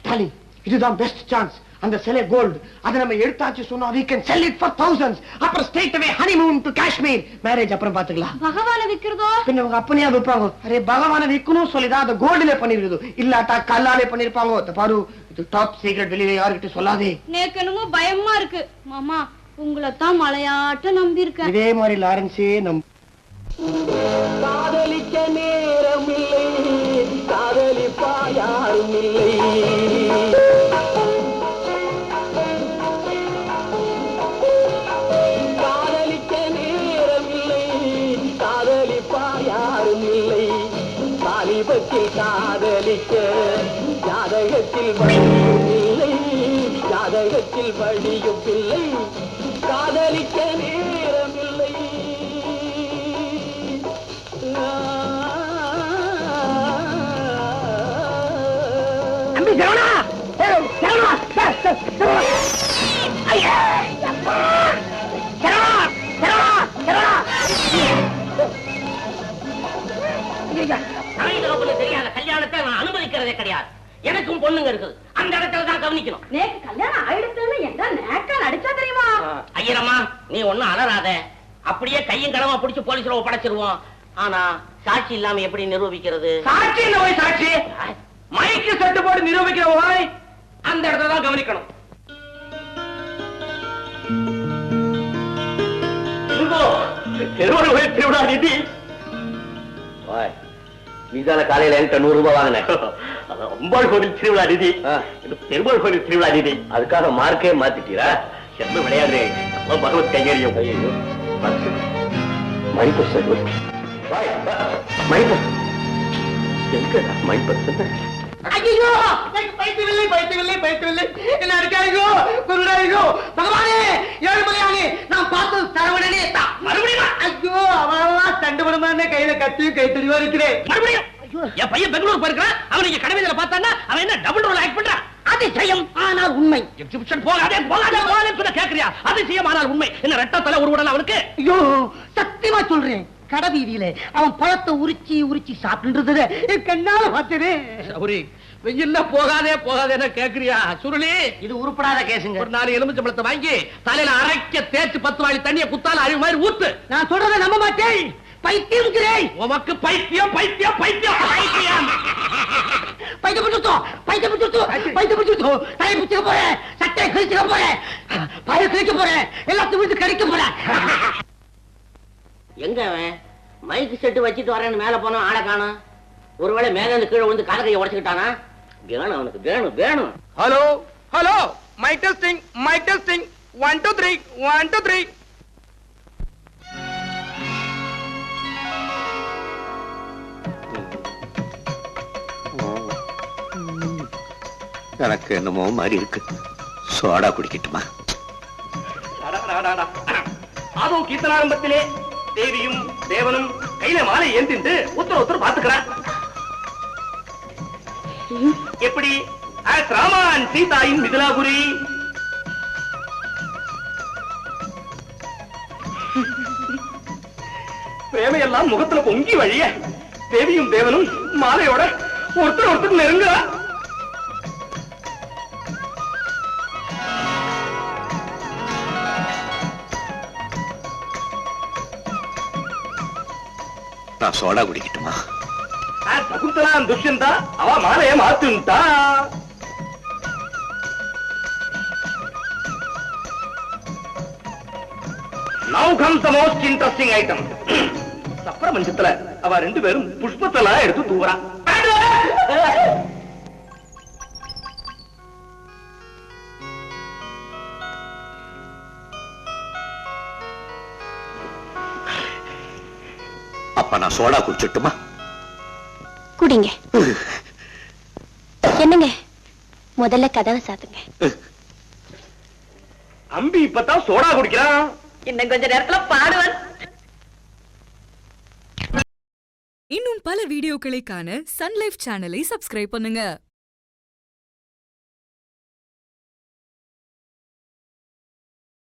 Darling, இதுதான் best chance. அந்த சிலை கோல்டு, அதை நம்ம எடுத்தாச்சு சொன்னா we can sell it for thousands. அப்புறம் straight away honeymoon to Kashmir. Marriage அப்புறம் பாத்துக்கலாம். பகவான விக்கிறதோ? பின்ன உங்க அப்பனையா விற்பாங்க. அரே பகவான விக்கணும் சொல்லிதான் அந்த கோல்டுல பண்ணிருக்குது, இல்லாட்டா கல்லாலே பண்ணிருப்பாங்க. பாரு, இது டாப் சீக்ரெட், வெளியில யாருக்கிட்ட சொல்லாதே. எனக்கு என்னமோ பயமா இருக்கு மாமா. உங்களைத்தான் மலையாட்ட நம்பி இருக்கேன். இதே மாதிரி லாரன்ஸே காதலிக்க நேரமில்லை, காதலிப்பா யாரும் இல்லை. காதலிக்க நேரமில்லை, காதலிப்பா யாரும் இல்லை. வாலிபத்தில் காதலிக்க ஜாதகத்தில் வழியும் இல்லை, ஜாதகத்தில் வழியும் இல்லை. காதலிக்க நேரமில்லை. தெரியாத கல்யாணத்தை நான் அனுமதிக்கிறதே கிடையாது. எனக்கும் பொண்ணுங்க இருக்குது, அந்த இடத்துல தான் கவனிக்கணும். நேக்கு கல்யாணம் ஆயிடுச்சுன்னு என்ன நேக்கா நடிச்சா தெரியுமா? ஐயரம்மா, நீ ஒண்ணும் அலறாத. அப்படியே கையும் கடமா பிடிச்சு போலீஸ்ல ஒப்படைச்சிருவோம். ஆனா சாட்சி இல்லாம எப்படி நிரூபிக்கிறது? சாட்சி இல்ல போய் சாட்சி, மைக்கு செட்டு போட்டு நிரூபிக்கிற போய் அந்த இடத்துல தான் கவனிக்கணும். திருவிழா நிதி நீதான காலையில என்கிட்ட 100 ரூபாய் வாங்கினேன். அம்பாள் கோவில் திருவிழா நிதி, பெருமாள் கோவில் திருவிழா நிதி. அதுக்காக மார்க்கே மாத்திட்டீரா? என்ன விளையாடுறே, பகவத் கைங்கரியம். ஐயோ, மைப்பர் சார், மைப்பர் எங்க மைப்பர்? ஐயோ, எனக்கு பைத்தியவில்லை, பைத்தியவில்லை, பைத்தியவில்லை. என்ன இருக்காயோ குருடாயோ பகவானே, ஏழுமலையானே, நான் பார்த்தது சரவணனே தான். மறுபடியும் ஐயோ, அவன் தண்டுபடுமா கையில கத்தியும் கைத்தறிவா இருக்கிறேன். மறுபடியும் என் பையன் பெங்களூர் போயிருக்கான். அவன் நீங்க கடமையில பார்த்தான்னா அவன் என்ன டபுள் ரோல் ஆக்ட் பண்றான். அதிசயம் ஆனால் உண்மை. எக்ஸிபிஷன் போகாதே போகாதே போகாதே சொல்ல கேக்குறியா? அதிசயம் ஆனால் உண்மை. என்ன ரெட்டத்தலை உருவடல அவனுக்கு? ஐயோ, சத்தியமா சொல்றேன், கடவீதியில அவன் பழத்தை உரிச்சி உரிச்சி சாப்பிட்டு கண்ணால பார்த்தது. சௌரி, வெயில்ல போகாதே போகாதே கேக்குறியா? சுருளி, இது உருப்படாத கேசுங்க. ஒரு 4 எலுமிச்சம்பழத்தை வாங்கி தலையில அரைக்க தேய்ச்சு 10 வாளி தண்ணிய குத்தால அழிவு மாதிரி ஊத்து. நான் சொல்றத நம்ப மாட்டேன். பைத்தியம், உமக்கு பைத்தியம் பைத்தியம் பைத்தியம் பைத்தியம் பைத்தியம் பிடிச்சிருத்தோம். தலையை பிடிச்சிக்க போறேன், சட்டையை கிழிச்சுக்க போறேன், பய கிழிக்க போறேன், எல்லாத்தையும் விட்டு கடிக்க போறேன். எங்க அவன் மைக்கு செட்டு வச்சுட்டு வரேன்னு மேல போனா ஆளை காணும். ஒருவேளை மேல இருந்து கீழே விழுந்து கால கையை உடைச்சுக்கிட்டானா? வேணும், அவனுக்கு வேணும் வேணும். Hello hello, mic testing 1 2 3 1 2 3. எனக்கு என்னமோ மாதிரி இருக்கு. சோடா குடிக்கட்டுமா? அதுவும் கீர்த்தனாரம்பத்திலே தேவியும் தேவனும் கையில மாலை ஏந்திட்டு ஒருத்தர் பாத்துக்கிறார். எப்படி ராமன் சீதாயின் மிதிலாபுரி. பிரேமையெல்லாம் முகத்துல பொங்கி வழிய தேவியும் தேவனும் மாலையோட ஒருத்தர் நெருங்குறா. நான் சோடா குடிக்கட்டுமா? சகுந்தலா துஷ்யந்தா அவ மாலைய மாத்துட்டா. Now comes the most interesting item. சப்ரமஞ்சத்துல அவ 2 பேரும் புஷ்பத்தெல்லாம் எடுத்து தூவறா. அப்ப நான் சோடா குடிச்சிட்டுமா? குடிங்க. என்னங்க, முதல்ல கதவை சாத்துங்க. அம்பி இப்பதான் சோடா குடிக்கிறான். இன்னும் கொஞ்ச நேரத்துல பாடுவன். இன்னும் பல வீடியோக்களை காண சன் லைஃப் சேனலை சப்ஸ்கிரைப் பண்ணுங்க.